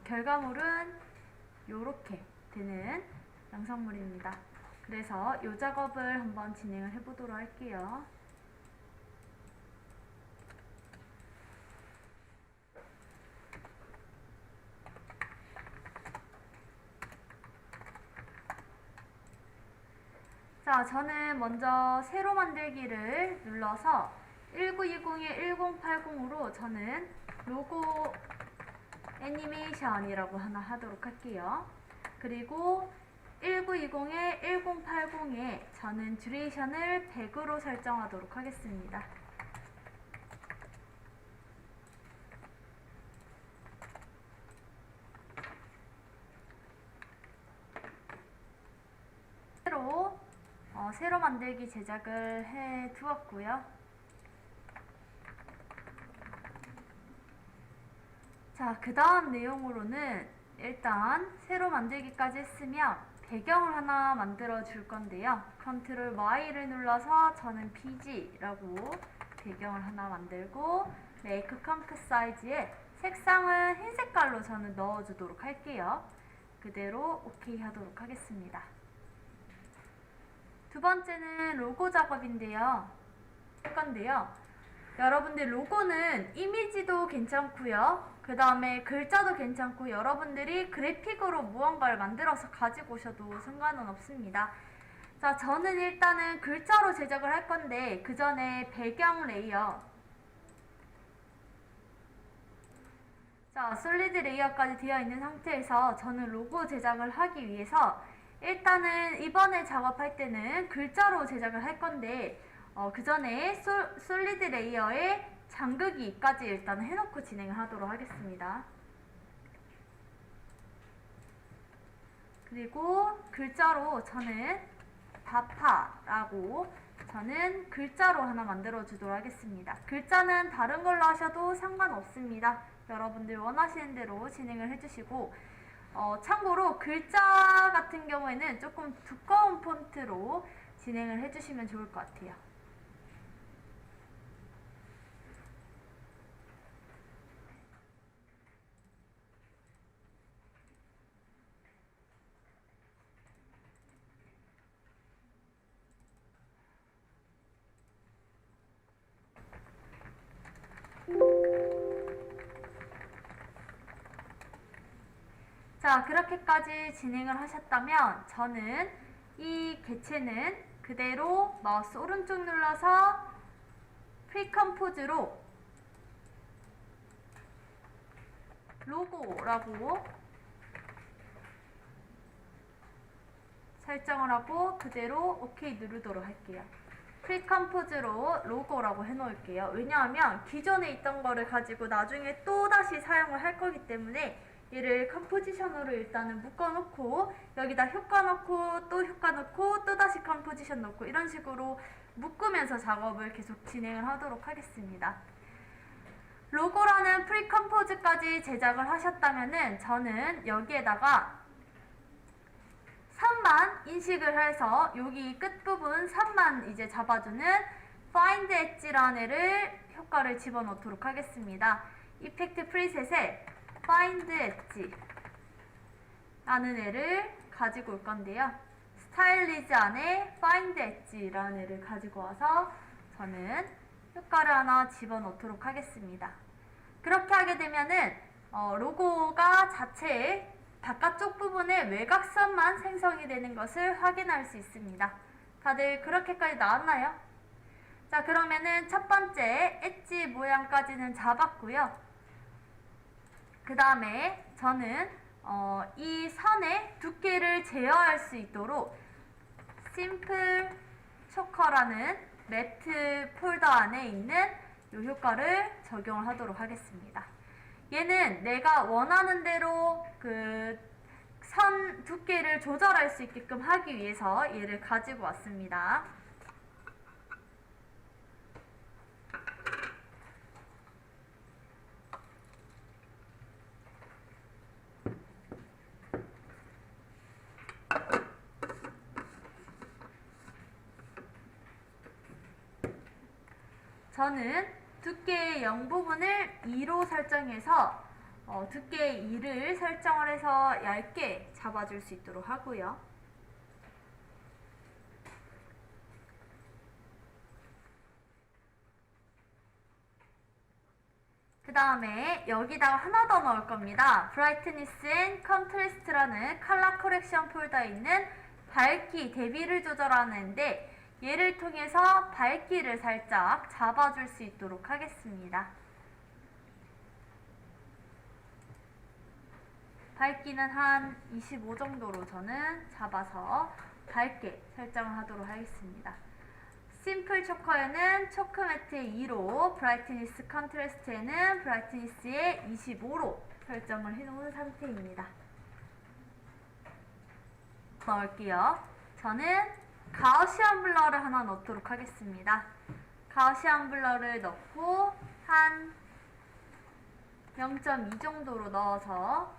결과물은 요렇게 되는 양성물입니다. 그래서 이 작업을 한번 진행을 해보도록 할게요. 자, 저는 먼저 세로 만들기를 눌러서 1920에 1080으로 저는 로고 애니메이션이라고 하나 하도록 할게요. 그리고 1920에 1080에 저는 듀레이션을 100으로 설정하도록 하겠습니다. 세로 만들기 제작을 해 두었고요. 자, 그 다음 내용으로는 일단 세로 만들기까지 했으면 배경을 하나 만들어 줄 건데요. 컨트롤 Y를 눌러서 저는 PG라고 배경을 하나 만들고 메이크 컴프 사이즈에 색상은 흰 색깔로 저는 넣어 주도록 할게요. 그대로 OK 하도록 하겠습니다. 두 번째는 로고 작업인데요. 할 건데요. 여러분들 로고는 이미지도 괜찮고요. 그 다음에 글자도 괜찮고 여러분들이 그래픽으로 무언가를 만들어서 가지고 오셔도 상관은 없습니다. 자, 저는 일단은 글자로 제작을 할 건데 그 전에 배경 레이어, 자, 솔리드 레이어까지 되어 있는 상태에서 저는 로고 제작을 하기 위해서 일단은 이번에 작업할 때는 글자로 제작을 할 건데 그 전에 솔리드 레이어에 잠그기까지 일단 해놓고 진행을 하도록 하겠습니다. 그리고 글자로 저는 바파라고 저는 글자로 하나 만들어 주도록 하겠습니다. 글자는 다른 걸로 하셔도 상관없습니다. 여러분들 원하시는 대로 진행을 해주시고 참고로 글자 같은 경우에는 조금 두꺼운 폰트로 진행을 해주시면 좋을 것 같아요. 자, 그렇게까지 진행을 하셨다면 저는 이 개체는 그대로 마우스 오른쪽 눌러서 프리컴포즈로 로고라고 설정을 하고 그대로 OK 누르도록 할게요. 프리컴포즈로 로고라고 해놓을게요. 왜냐하면 기존에 있던 거를 가지고 나중에 또다시 사용을 할 거기 때문에 얘를 컴포지션으로 일단은 묶어놓고 여기다 효과 넣고 또 효과 넣고 또다시 컴포지션 넣고 이런 식으로 묶으면서 작업을 계속 진행을 하도록 하겠습니다. 로고라는 프리컴포즈까지 제작을 하셨다면은 저는 여기에다가 선만 인식을 해서 여기 끝부분 선만 이제 잡아주는 Find Edge라는 애를 효과를 집어넣도록 하겠습니다. 이펙트 프리셋에 Find Edge 라는 애를 가지고 올 건데요. 스타일리즈 안에 Find Edge 라는 애를 가지고 와서 저는 효과를 하나 집어넣도록 하겠습니다. 그렇게 하게 되면은 로고가 자체에 바깥쪽 부분에 외곽선만 생성이 되는 것을 확인할 수 있습니다. 다들 그렇게까지 나왔나요? 자, 그러면은 첫 번째 엣지 모양까지는 잡았고요. 그 다음에 저는 이 선의 두께를 제어할 수 있도록 심플 초커라는 매트 폴더 안에 있는 이 효과를 적용을 하도록 하겠습니다. 얘는 내가 원하는 대로 그 선 두께를 조절할 수 있게끔 하기 위해서 얘를 가지고 왔습니다. 저는 두께의 0 부분을 2로 설정해서 두께 2를 설정을 해서 얇게 잡아줄 수 있도록 하고요. 그 다음에 여기다가 하나 더 넣을 겁니다. Brightness and Contrast라는 컬러 커렉션 폴더에 있는 밝기, 대비를 조절하는데 얘를 통해서 밝기를 살짝 잡아줄 수 있도록 하겠습니다. 밝기는 한 25 정도로 저는 잡아서 밝게 설정을 하도록 하겠습니다. 심플 초커에는 초크 매트의 2로, 브라이트니스 컨트라스트에는 브라이트니스의 25로 설정을 해놓은 상태입니다. 넣을게요. 저는 가우시안 블러를 하나 넣도록 하겠습니다. 가우시안 블러를 넣고 한 0.2 정도로 넣어서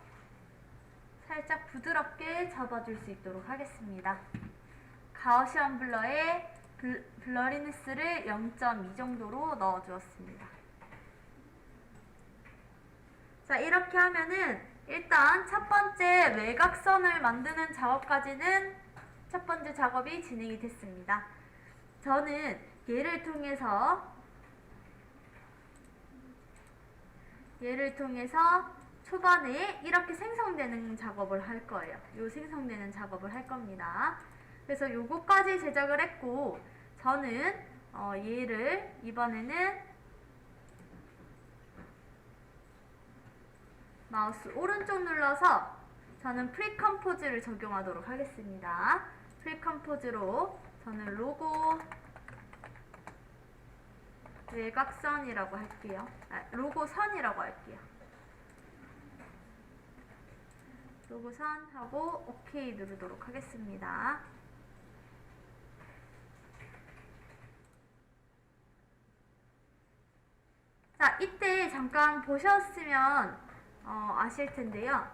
살짝 부드럽게 잡아줄 수 있도록 하겠습니다. 가우시안 블러에 블러리니스를 0.2 정도로 넣어주었습니다. 자, 이렇게 하면은 일단 첫 번째 외곽선을 만드는 작업까지는 첫 번째 작업이 진행이 됐습니다. 저는 얘를 통해서 초반에 이렇게 생성되는 작업을 할 거예요. 요 생성되는 작업을 할 겁니다. 그래서 요거까지 제작을 했고, 저는 얘를 이번에는 마우스 오른쪽 눌러서 저는 프리컴포즈를 적용하도록 하겠습니다. 프리컴포즈로 저는 로고 외곽선이라고 할게요. 로고 선이라고 할게요. 로고 선 하고 OK 누르도록 하겠습니다. 자, 이때 잠깐 보셨으면 아실 텐데요.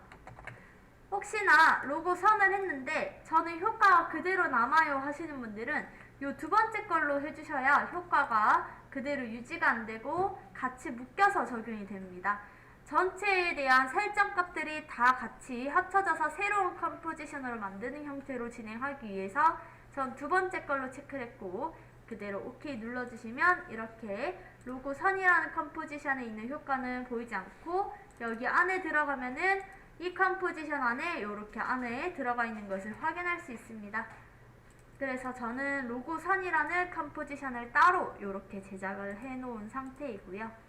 혹시나 로고 선을 했는데 저는 효과가 그대로 남아요 하시는 분들은 요 두 번째 걸로 해주셔야 효과가 그대로 유지가 안 되고 같이 묶여서 적용이 됩니다. 전체에 대한 설정 값들이 다 같이 합쳐져서 새로운 컴포지션으로 만드는 형태로 진행하기 위해서 전 두 번째 걸로 체크를 했고, 그대로 OK 눌러주시면 이렇게 로고 선이라는 컴포지션에 있는 효과는 보이지 않고, 여기 안에 들어가면은 이 컴포지션 안에 이렇게 안에 들어가 있는 것을 확인할 수 있습니다. 그래서 저는 로고 선이라는 컴포지션을 따로 이렇게 제작을 해 놓은 상태이고요.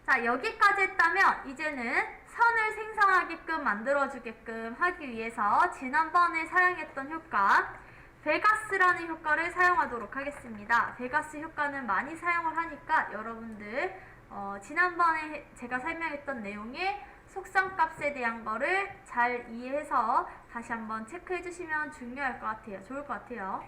자, 여기까지 했다면 이제는 선을 생성하게끔 만들어주게끔 하기 위해서 지난번에 사용했던 효과 베가스라는 효과를 사용하도록 하겠습니다. 베가스 효과는 많이 사용을 하니까 여러분들 지난번에 제가 설명했던 내용의 속성값에 대한 거를 잘 이해해서 다시 한번 체크해 주시면 중요할 것 같아요. 좋을 것 같아요.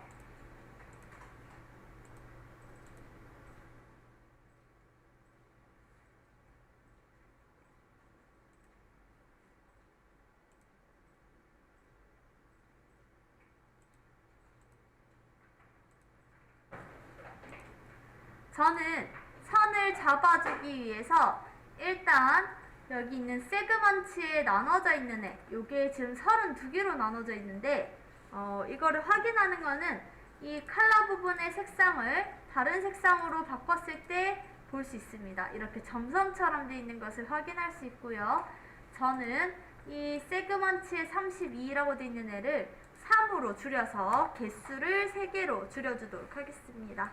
저는 선을 잡아주기 위해서 일단 여기 있는 세그먼트에 나눠져 있는 애, 요게 지금 32개로 나눠져 있는데 이거를 확인하는 거는 이 컬러 부분의 색상을 다른 색상으로 바꿨을 때 볼 수 있습니다. 이렇게 점선처럼 되어 있는 것을 확인할 수 있고요. 저는 이 세그먼트에 32라고 되어 있는 애를 3으로 줄여서 개수를 3개로 줄여주도록 하겠습니다.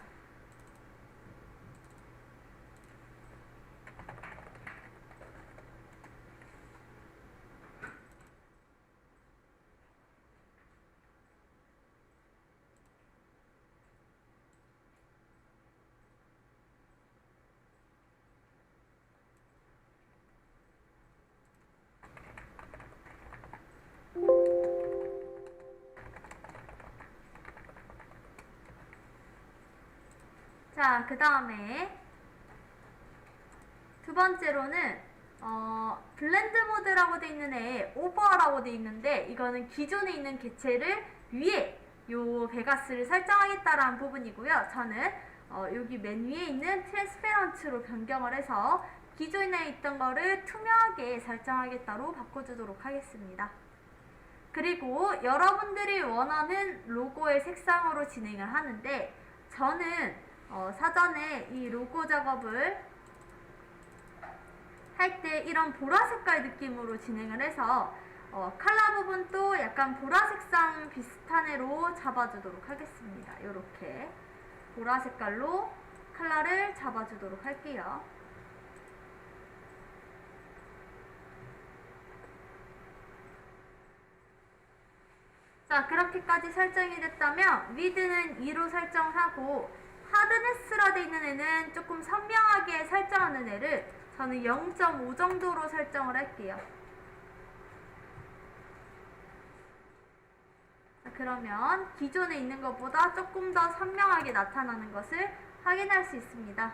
자, 그 다음에 두 번째로는 블렌드 모드라고 되어 있는 애에 오버라고 되어 있는데, 이거는 기존에 있는 객체를 위에 요 베가스를 설정하겠다라는 부분이고요. 저는 여기 맨 위에 있는 트랜스페런트로 변경을 해서 기존에 있던 거를 투명하게 설정하겠다로 바꿔주도록 하겠습니다. 그리고 여러분들이 원하는 로고의 색상으로 진행을 하는데, 저는 사전에 이 로고 작업을 할 때 이런 보라색깔 느낌으로 진행을 해서 컬러 부분도 약간 보라색상 비슷한 애로 잡아주도록 하겠습니다. 이렇게 보라색깔로 컬러를 잡아주도록 할게요. 자, 그렇게까지 설정이 됐다면 위드는 2로 설정하고, 하드네스라 되어 있는 애는 조금 선명하게 설정하는 애를 저는 0.5 정도로 설정을 할게요. 자, 그러면 기존에 있는 것보다 조금 더 선명하게 나타나는 것을 확인할 수 있습니다.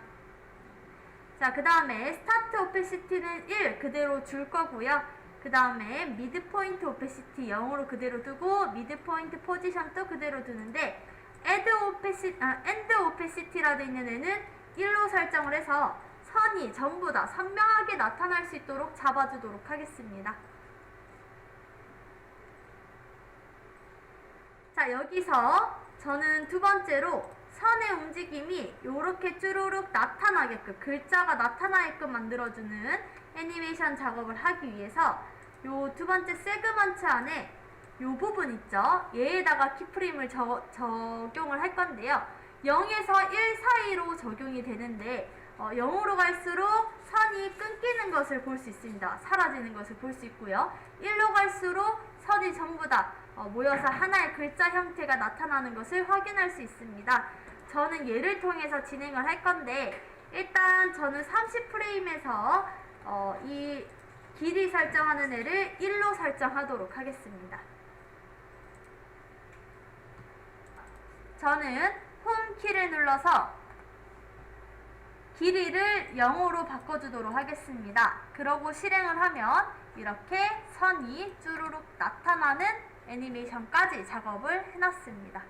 자, 그 다음에 스타트 오페시티는 1 그대로 줄 거고요. 그 다음에 미드포인트 오페시티 0으로 그대로 두고, 미드포인트 포지션도 그대로 두는데, 엔드 오페시티라 되어 있는 애는 1로 설정을 해서 선이 전부 다 선명하게 나타날 수 있도록 잡아주도록 하겠습니다. 자, 여기서 저는 두 번째로 선의 움직임이 이렇게 쭈루룩 나타나게끔, 글자가 나타나게끔 만들어주는 애니메이션 작업을 하기 위해서 요 두 번째 세그먼트 안에 요 부분 있죠? 얘에다가 키프레임을 적용을 할 건데요. 0에서 1 사이로 적용이 되는데 0으로 갈수록 선이 끊기는 것을 볼 수 있습니다. 사라지는 것을 볼 수 있고요. 1로 갈수록 선이 전부 다 모여서 하나의 글자 형태가 나타나는 것을 확인할 수 있습니다. 저는 얘를 통해서 진행을 할 건데, 일단 저는 30프레임에서 이 길이 설정하는 애를 1로 설정하도록 하겠습니다. 저는 홈 키를 눌러서 길이를 0으로 바꿔주도록 하겠습니다. 그러고 실행을 하면 이렇게 선이 쭈루룩 나타나는 애니메이션까지 작업을 해놨습니다.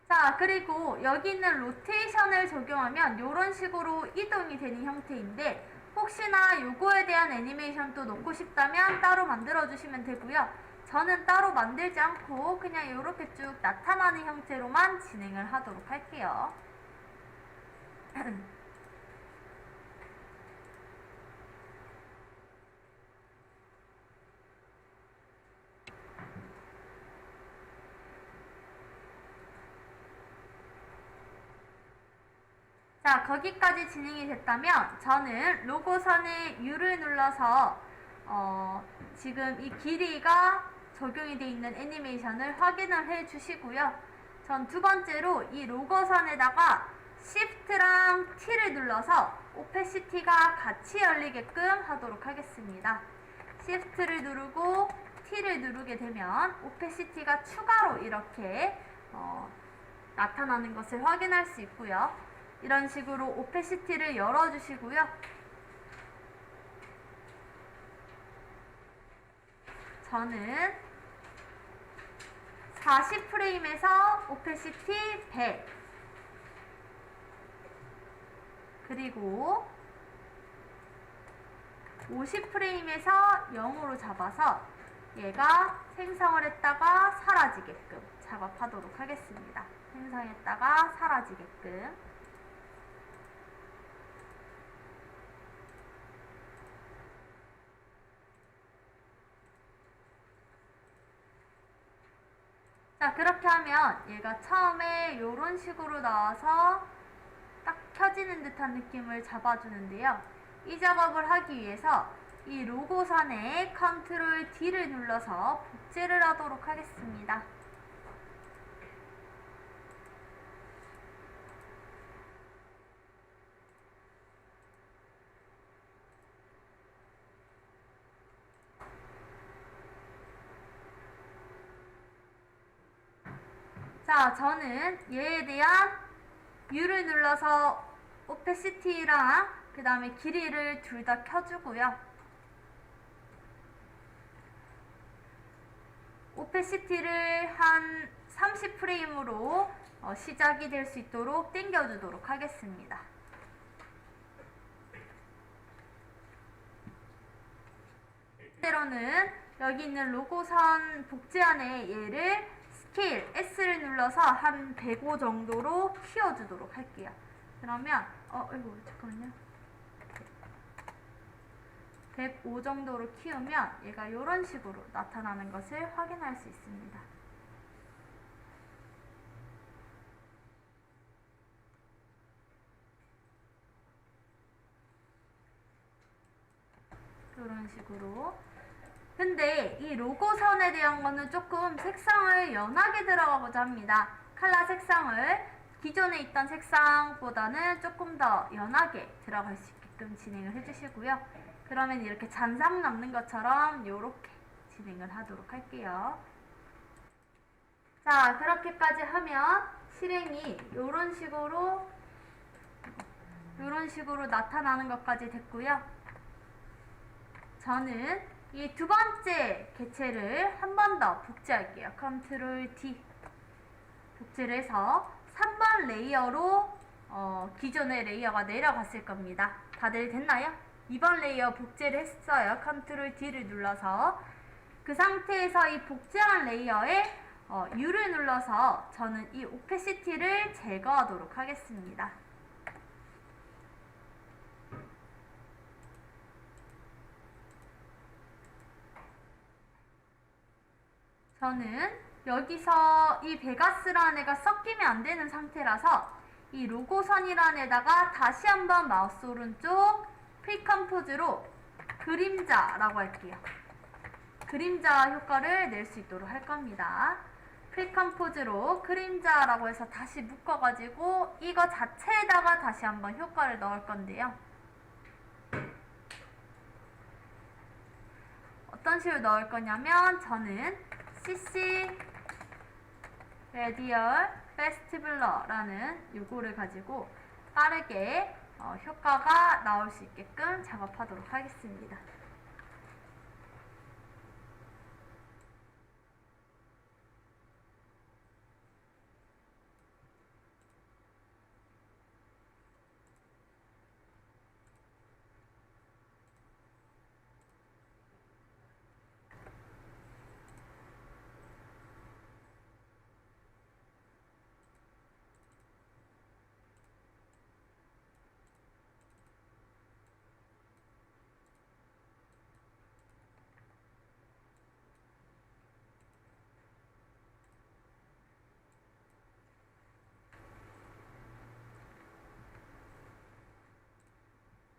자, 그리고 여기 있는 로테이션을 적용하면 이런 식으로 이동이 되는 형태인데, 혹시나 요거에 대한 애니메이션도 넣고 싶다면 따로 만들어 주시면 되고요. 저는 따로 만들지 않고 그냥 이렇게 쭉 나타나는 형태로만 진행을 하도록 할게요. 자, 거기까지 진행이 됐다면 저는 로고선의 U를 눌러서 지금 이 길이가 적용이 되어 있는 애니메이션을 확인을 해 주시고요. 전 두 번째로 이 로고선에다가 Shift랑 T를 눌러서 오페시티가 같이 열리게끔 하도록 하겠습니다. Shift를 누르고 T를 누르게 되면 오페시티가 추가로 이렇게 나타나는 것을 확인할 수 있고요. 이런 식으로 오페시티를 열어주시고요. 저는 40프레임에서 오페시티 100, 그리고 50프레임에서 0으로 잡아서 얘가 생성을 했다가 사라지게끔 작업하도록 하겠습니다. 생성했다가 사라지게끔. 자, 그렇게 하면 얘가 처음에 이런 식으로 나와서 딱 켜지는 듯한 느낌을 잡아주는데요. 이 작업을 하기 위해서 이 로고선에 컨트롤 D를 눌러서 복제를 하도록 하겠습니다. 자, 저는 얘에 대한 U를 눌러서 오페시티랑 그 다음에 길이를 둘 다 켜주고요. 오페시티를 한 30프레임으로 시작이 될 수 있도록 당겨주도록 하겠습니다. 때로는 여기 있는 로고선 복제안에 얘를 스케일 S를 눌러서 한 105 정도로 키워주도록 할게요. 그러면 이거 잠깐만요. 105 정도로 키우면 얘가 이런 식으로 나타나는 것을 확인할 수 있습니다. 이런 식으로. 근데 이 로고선에 대한 거는 조금 색상을 연하게 들어가고자 합니다. 컬러 색상을 기존에 있던 색상보다는 조금 더 연하게 들어갈 수 있게끔 진행을 해주시고요. 그러면 이렇게 잔상 남는 것처럼 이렇게 진행을 하도록 할게요. 자, 그렇게까지 하면 실행이 이런 식으로 나타나는 것까지 됐고요. 저는 이 두 번째 개체를 한 번 더 복제할게요. 컨트롤 D 복제를 해서 3번 레이어로 기존의 레이어가 내려갔을 겁니다. 다들 됐나요? 2번 레이어 복제를 했어요. 컨트롤 D를 눌러서 그 상태에서 이 복제한 레이어에 U를 눌러서 저는 이 오페시티를 제거하도록 하겠습니다. 저는 여기서 이 베가스라는 애가 섞이면 안 되는 상태라서 이 로고선이라는 애다가 다시 한번 마우스 오른쪽 프리컴포즈로 그림자라고 할게요. 그림자 효과를 낼 수 있도록 할 겁니다. 프리컴포즈로 그림자라고 해서 다시 묶어가지고 이거 자체에다가 다시 한번 효과를 넣을 건데요. 어떤 식으로 넣을 거냐면 저는 CC Radial Fast Blur라는 요거를 가지고 빠르게 효과가 나올 수 있게끔 작업하도록 하겠습니다.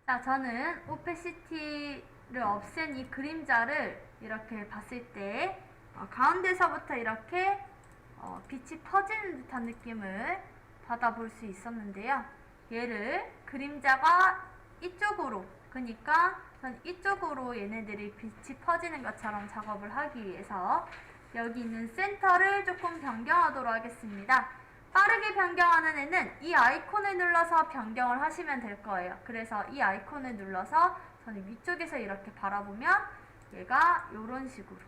자, 저는 오페시티를 없앤 이 그림자를 이렇게 봤을 때 가운데서부터 이렇게 빛이 퍼지는 듯한 느낌을 받아볼 수 있었는데요. 얘를 그림자가 이쪽으로, 그러니까 전 이쪽으로 얘네들이 빛이 퍼지는 것처럼 작업을 하기 위해서 여기 있는 센터를 조금 변경하도록 하겠습니다. 빠르게 변경하는 애는 이 아이콘을 눌러서 변경을 하시면 될 거예요. 그래서 이 아이콘을 눌러서 저는 위쪽에서 이렇게 바라보면 얘가 이런 식으로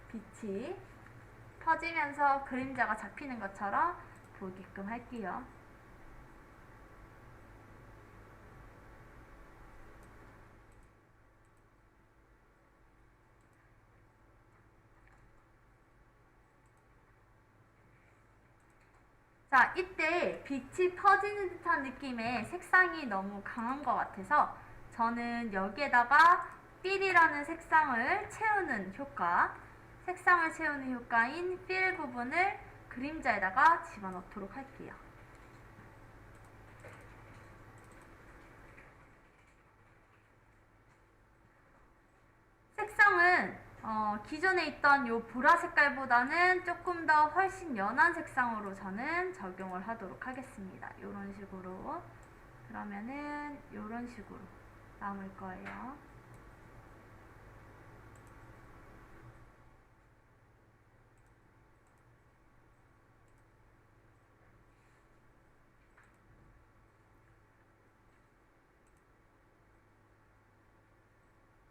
빛이 퍼지면서 그림자가 잡히는 것처럼 보이게끔 할게요. 자, 이때 빛이 퍼지는 듯한 느낌의 색상이 너무 강한 것 같아서 저는 여기에다가 필이라는 색상을 채우는 효과, 색상을 채우는 효과인 필 부분을 그림자에다가 집어넣도록 할게요. 색상은 기존에 있던 요 보라 색깔보다는 조금 더 훨씬 연한 색상으로 저는 적용을 하도록 하겠습니다. 요런 식으로. 그러면은 요런 식으로 남을 거예요.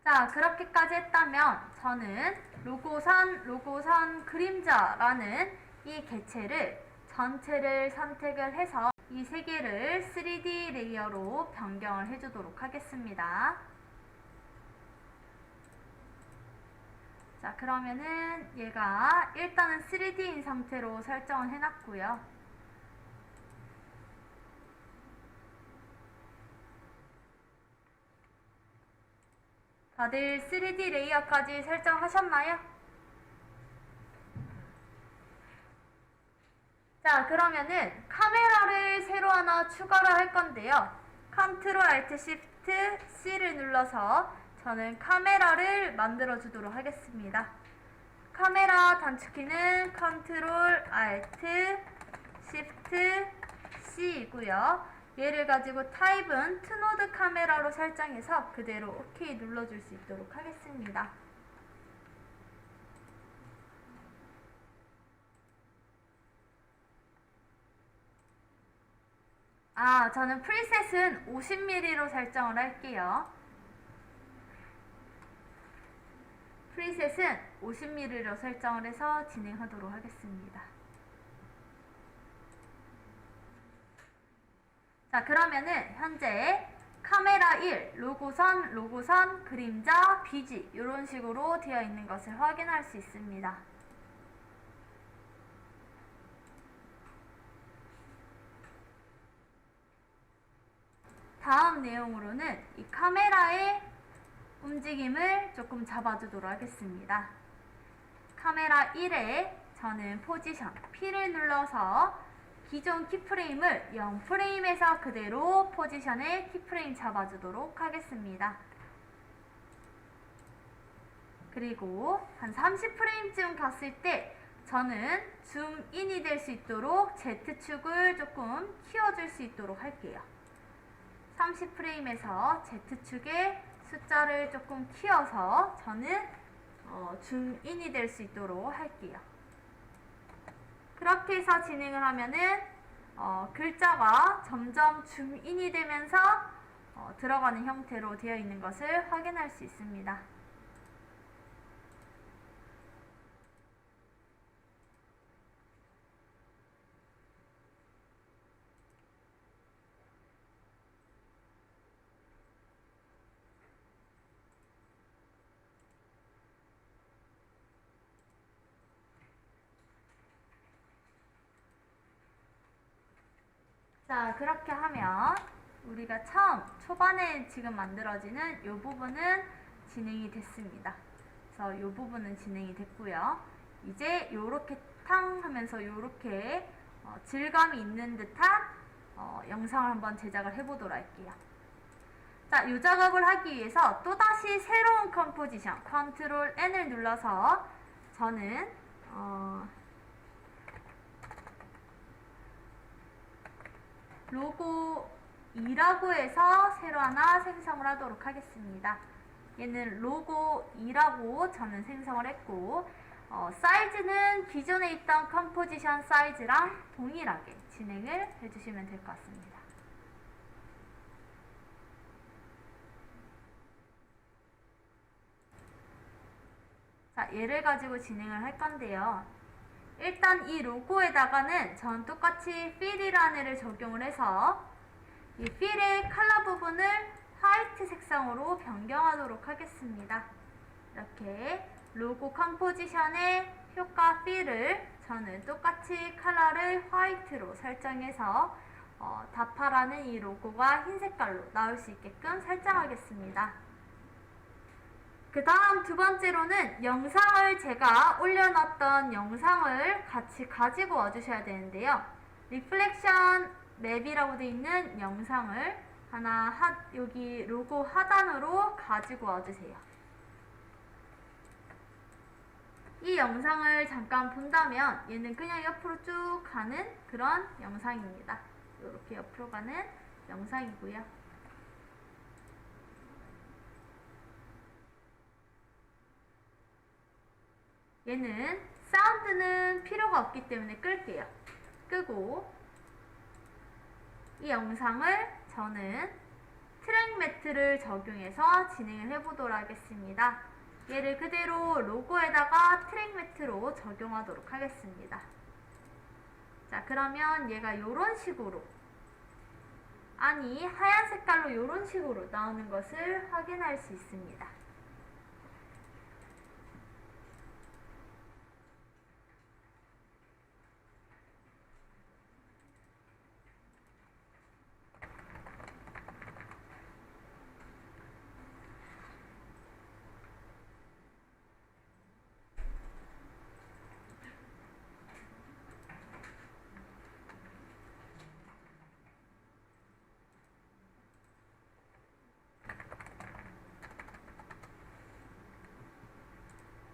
자, 그렇게까지 했다면 저는 로고선 그림자라는 이 개체를 전체를 선택을 해서 이 세 개를 3D 레이어로 변경을 해주도록 하겠습니다. 자, 그러면은 얘가 일단은 3D인 상태로 설정을 해놨고요. 다들 3D 레이어까지 설정하셨나요? 자, 그러면은 카메라를 새로 하나 추가를 할 건데요. Ctrl Alt Shift C를 눌러서 저는 카메라를 만들어 주도록 하겠습니다. 카메라 단축키는 Ctrl Alt Shift C이고요. 얘를 가지고 타입은 투노드 카메라로 설정해서 그대로 OK 눌러줄 수 있도록 하겠습니다. 저는 프리셋은 50mm로 설정을 할게요. 프리셋은 50mm로 설정을 해서 진행하도록 하겠습니다. 자, 그러면은 현재 카메라 1, 로고선, 그림자, BG 이런 식으로 되어 있는 것을 확인할 수 있습니다. 다음 내용으로는 이 카메라의 움직임을 조금 잡아주도록 하겠습니다. 카메라 1에 저는 포지션 P를 눌러서 기존 키프레임을 0프레임에서 그대로 포지션에 키프레임 잡아주도록 하겠습니다. 그리고 한 30프레임쯤 갔을 때 저는 줌인이 될 수 있도록 Z축을 조금 키워줄 수 있도록 할게요. 30프레임에서 Z축의 숫자를 조금 키워서 저는 줌인이 될 수 있도록 할게요. 그렇게 해서 진행을 하면은 글자가 점점 줌인이 되면서 들어가는 형태로 되어 있는 것을 확인할 수 있습니다. 자, 그렇게 하면 우리가 초반에 지금 만들어지는 이 부분은 진행이 됐습니다. 그래서 이 부분은 진행이 됐고요. 이제 요렇게 탕 하면서 요렇게 질감이 있는 듯한 영상을 한번 제작을 해보도록 할게요. 자, 이 작업을 하기 위해서 또다시 새로운 컴포지션 Ctrl N을 눌러서 저는 로고 2라고 해서 새로 하나 생성을 하도록 하겠습니다. 얘는 로고 2라고 저는 생성을 했고 사이즈는 기존에 있던 컴포지션 사이즈랑 동일하게 진행을 해주시면 될 것 같습니다. 자, 얘를 가지고 진행을 할 건데요. 일단 이 로고에다가는 전 똑같이 fill이라는 애를 적용을 해서 이 fill의 컬러 부분을 화이트 색상으로 변경하도록 하겠습니다. 이렇게 로고 컴포지션의 효과 fill을 저는 똑같이 컬러를 화이트로 설정해서 다파라는 이 로고가 흰 색깔로 나올 수 있게끔 설정하겠습니다. 그 다음 두 번째로는 영상을 제가 올려놨던 영상을 같이 가지고 와주셔야 되는데요. 리플렉션 맵이라고 되어 있는 영상을 하나 여기 로고 하단으로 가지고 와주세요. 이 영상을 잠깐 본다면 얘는 그냥 옆으로 쭉 가는 그런 영상입니다. 이렇게 옆으로 가는 영상이고요. 얘는 사운드는 필요가 없기 때문에 끌게요. 끄고 이 영상을 저는 트랙 매트를 적용해서 진행을 해보도록 하겠습니다. 얘를 그대로 로고에다가 트랙 매트로 적용하도록 하겠습니다. 자, 그러면 얘가 요런 식으로, 아니 하얀 색깔로 요런 식으로 나오는 것을 확인할 수 있습니다.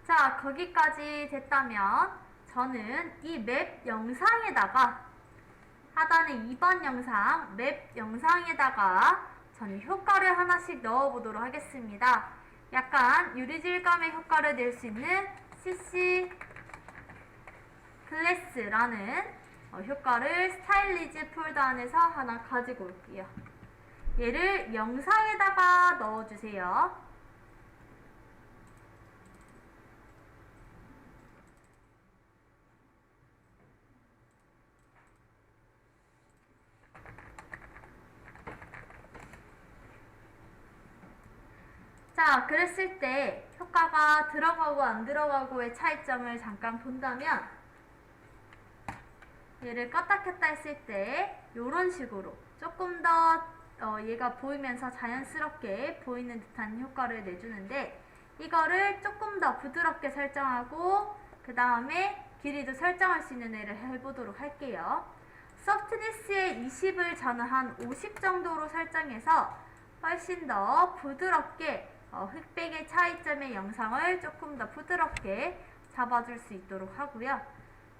자, 거기까지 됐다면 저는 이 맵 영상에다가 하단의 2번 영상 맵 영상에다가 저는 효과를 하나씩 넣어보도록 하겠습니다. 약간 유리질감의 효과를 낼 수 있는 CC 클래스라는 효과를 스타일리즈 폴더 안에서 하나 가지고 올게요. 얘를 영상에다가 넣어주세요. 자, 그랬을 때 효과가 들어가고 안 들어가고의 차이점을 잠깐 본다면 얘를 껐다 켰다 했을 때 이런 식으로 조금 더 얘가 보이면서 자연스럽게 보이는 듯한 효과를 내주는데, 이거를 조금 더 부드럽게 설정하고 그 다음에 길이도 설정할 수 있는 애를 해보도록 할게요. 소프트니스의 20을 저는 한 50 정도로 설정해서 훨씬 더 부드럽게 흑백의 차이점의 영상을 조금 더 부드럽게 잡아줄 수 있도록 하고요.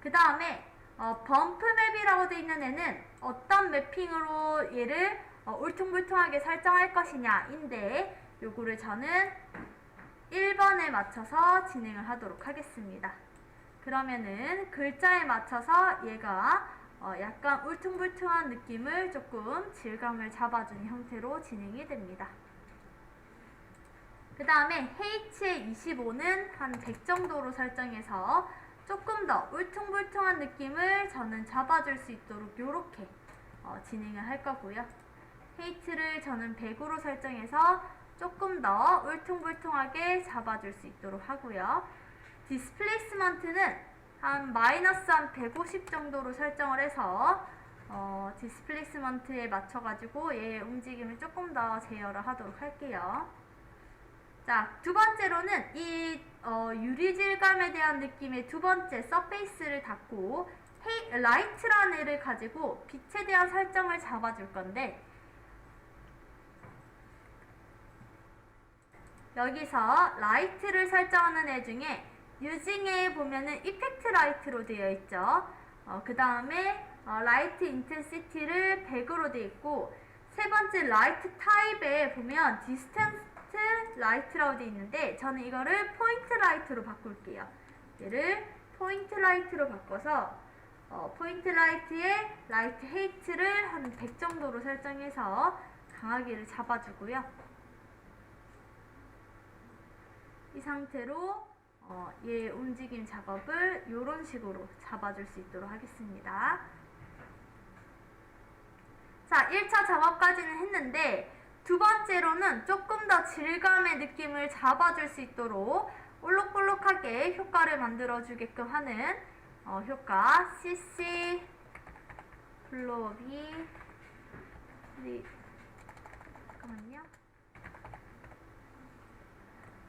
그 다음에 범프 맵이라고 되어 있는 애는 어떤 매핑으로 얘를 울퉁불퉁하게 설정할 것이냐 인데, 요거를 저는 1번에 맞춰서 진행을 하도록 하겠습니다. 그러면은 글자에 맞춰서 얘가 약간 울퉁불퉁한 느낌을 조금 질감을 잡아주는 형태로 진행이 됩니다. 그 다음에 H의 25는 한 100 정도로 설정해서 조금 더 울퉁불퉁한 느낌을 저는 잡아줄 수 있도록 이렇게 진행을 할 거고요. H를 저는 100으로 설정해서 조금 더 울퉁불퉁하게 잡아줄 수 있도록 하고요. 디스플레이스먼트는 한 마이너스 한 150 정도로 설정을 해서 디스플레이스먼트에 맞춰가지고 얘의 움직임을 조금 더 제어를 하도록 할게요. 자, 두 번째로는 이 유리 질감에 대한 느낌의 두 번째 서페이스를 닫고 라이트라는 애를 가지고 빛에 대한 설정을 잡아줄 건데, 여기서 라이트를 설정하는 애 중에 유징에 보면은 이펙트 라이트로 되어 있죠. 그 다음에 라이트 인텐시티를 100으로 되어 있고, 세 번째 라이트 타입에 보면 디스턴스 라이트라고 되어 있는데 저는 이거를 포인트 라이트로 바꿀게요. 얘를 포인트 라이트로 바꿔서 포인트 라이트에 라이트 헤이트를 한 100 정도로 설정해서 강하게를 잡아주고요. 이 상태로 얘 움직임 작업을 이런 식으로 잡아줄 수 있도록 하겠습니다. 자, 1차 작업까지는 했는데 두 번째로는 조금 더 질감의 느낌을 잡아줄 수 있도록 볼록볼록하게 효과를 만들어주게끔 하는 효과 CC 블로비 잠깐만요.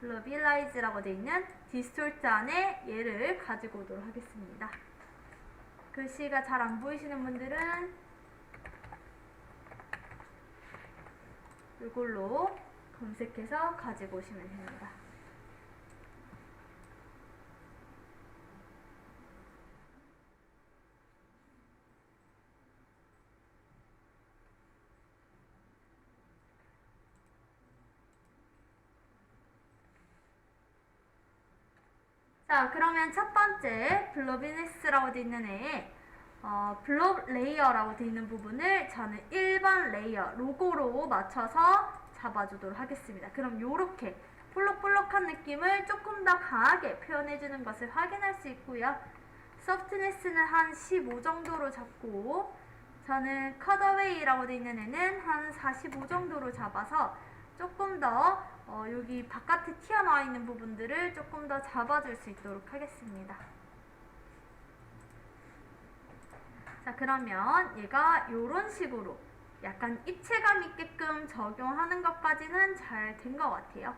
블러빌라이즈라고 되어 있는 디스톨트 안에 얘를 가지고 오도록 하겠습니다. 글씨가 잘 안 보이시는 분들은 이걸로 검색해서 가지고 오시면 됩니다. 자, 그러면 첫 번째 블러비니스라고 되어 있는 애에 블럽 레이어라고 되어 있는 부분을 저는 1번 레이어 로고로 맞춰서 잡아주도록 하겠습니다. 그럼 요렇게 볼록볼록한 느낌을 조금 더 강하게 표현해주는 것을 확인할 수 있고요. 소프트네스는 한 15 정도로 잡고, 저는 컷어웨이라고 되어 있는 애는 한 45 정도로 잡아서 조금 더 여기 바깥에 튀어나와 있는 부분들을 조금 더 잡아줄 수 있도록 하겠습니다. 자, 그러면 얘가 이런 식으로 약간 입체감 있게끔 적용하는 것까지는 잘 된 것 같아요.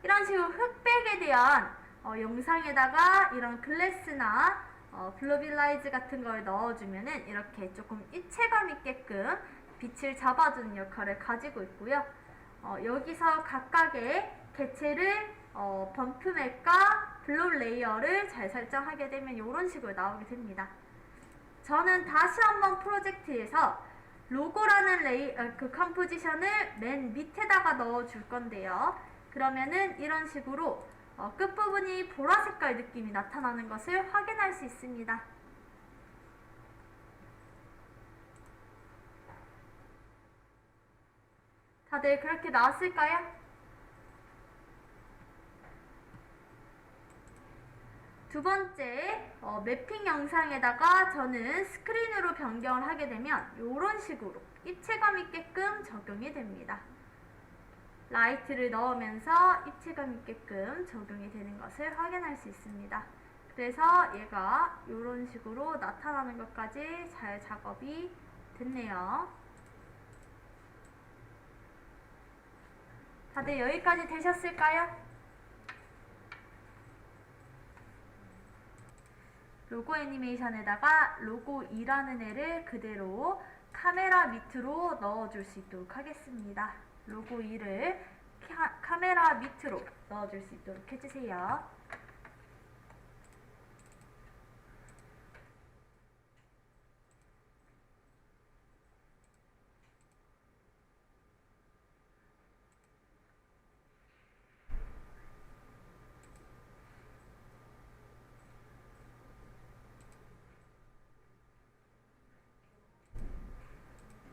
이런 식으로 흑백에 대한 영상에다가 이런 글래스나 블러빌라이즈 같은 걸 넣어주면은 이렇게 조금 입체감 있게끔 빛을 잡아주는 역할을 가지고 있고요. 여기서 각각의 개체를 범프맵과 블루 레이어를 잘 설정하게 되면 이런 식으로 나오게 됩니다. 저는 다시 한번 프로젝트에서 로고라는 그 컴포지션을 맨 밑에다가 넣어줄 건데요. 그러면은 이런 식으로 끝부분이 보라색깔 느낌이 나타나는 것을 확인할 수 있습니다. 다들 그렇게 나왔을까요? 두 번째, 매핑 영상에다가 저는 스크린으로 변경을 하게 되면 이런 식으로 입체감 있게끔 적용이 됩니다. 라이트를 넣으면서 입체감 있게끔 적용이 되는 것을 확인할 수 있습니다. 그래서 얘가 이런 식으로 나타나는 것까지 잘 작업이 됐네요. 다들 여기까지 되셨을까요? 로고 애니메이션에다가 로고 2라는 애를 그대로 카메라 밑으로 넣어줄 수 있도록 하겠습니다. 로고 2를 카메라 밑으로 넣어줄 수 있도록 해주세요.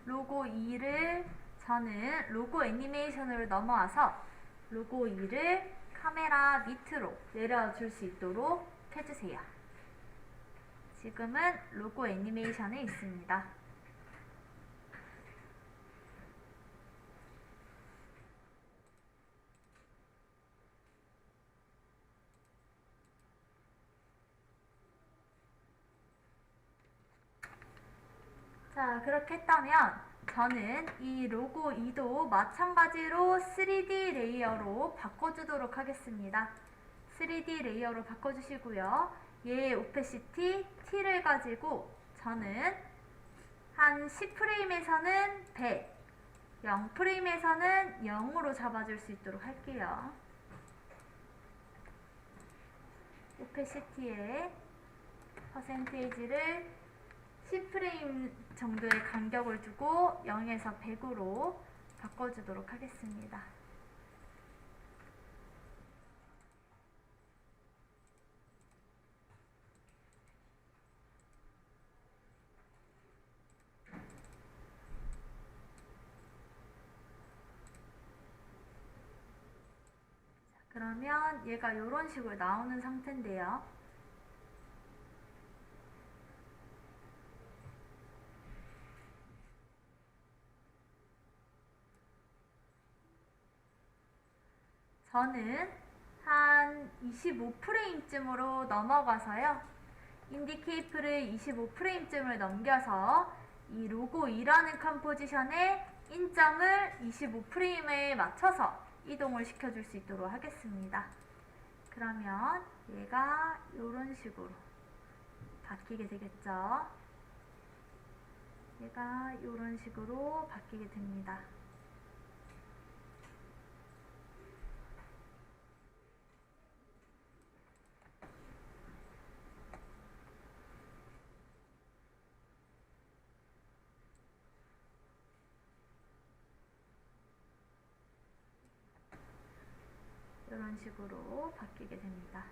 로고 2를 저는 로고 애니메이션으로 넘어와서 로고 2를 카메라 밑으로 내려줄 수 있도록 해주세요. 지금은 로고 애니메이션에 있습니다. 자, 그렇게 했다면 저는 이 로고 2도 마찬가지로 3D 레이어로 바꿔주도록 하겠습니다. 3D 레이어로 바꿔주시고요. 얘의 오페시티 T를 가지고 저는 한 10프레임에서는 100, 0프레임에서는 0으로 잡아줄 수 있도록 할게요. 오페시티의 퍼센테이지를 10프레임 정도의 간격을 두고 0에서 100으로 바꿔주도록 하겠습니다. 그러면 얘가 이런 식으로 나오는 상태인데요. 저는 한 25프레임쯤으로 넘어가서요. 인디케이프를 25프레임쯤을 넘겨서 이 로고 2라는 컴포지션의 인점을 25프레임에 맞춰서 이동을 시켜줄 수 있도록 하겠습니다. 그러면 얘가 이런 식으로 바뀌게 되겠죠. 얘가 이런 식으로 바뀌게 됩니다. 이런 식으로 바뀌게 됩니다.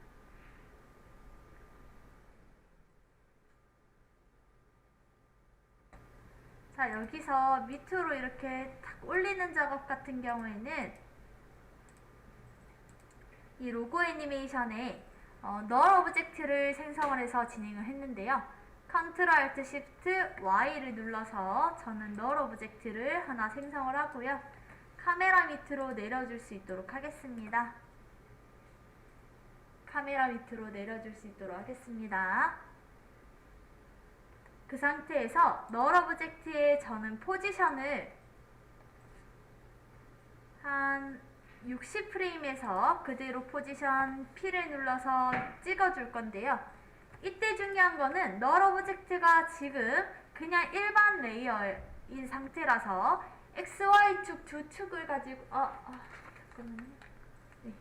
자, 여기서 밑으로 이렇게 탁 올리는 작업 같은 경우에는 이 로고 애니메이션에 null 오브젝트를 생성을 해서 진행을 했는데요. Ctrl Alt Shift Y를 눌러서 저는 null 오브젝트를 하나 생성을 하고요. 카메라 밑으로 내려줄 수 있도록 하겠습니다. 카메라 밑으로 내려줄 수 있도록 하겠습니다. 그 상태에서 null 오브젝트에 저는 포지션을 한 60프레임에서 그대로 포지션 P를 눌러서 찍어줄 건데요. 이때 중요한 거는 null 오브젝트가 지금 그냥 일반 레이어인 상태라서 XY축 두 축을 가지고 잠깐만요. 네.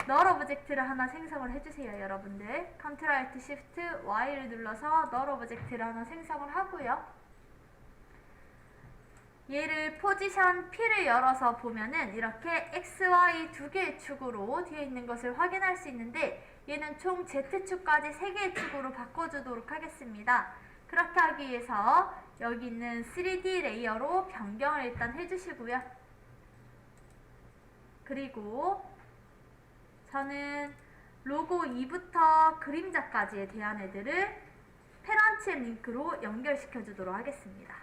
null 오브젝트를 하나 생성을 해주세요, 여러분들. Ctrl Alt Shift Y를 눌러서 null 오브젝트를 하나 생성을 하고요. 얘를 포지션 P를 열어서 보면은 이렇게 XY 두 개의 축으로 되어 있는 것을 확인할 수 있는데 얘는 총 Z축까지 3개의 축으로 바꿔주도록 하겠습니다. 그렇게 하기 위해서 여기 있는 3D 레이어로 변경을 일단 해주시고요. 그리고 저는 로고 2부터 그림자까지에 대한 애들을 페런츠 링크로 연결시켜 주도록 하겠습니다.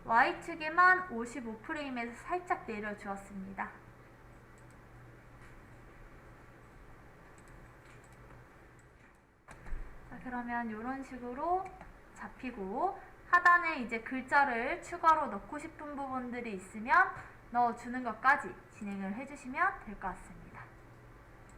Y축에만 55프레임에서 살짝 내려주었습니다. 자, 그러면 이런 식으로 잡히고 하단에 이제 글자를 추가로 넣고 싶은 부분들이 있으면 넣어주는 것까지 진행을 해주시면 될 것 같습니다.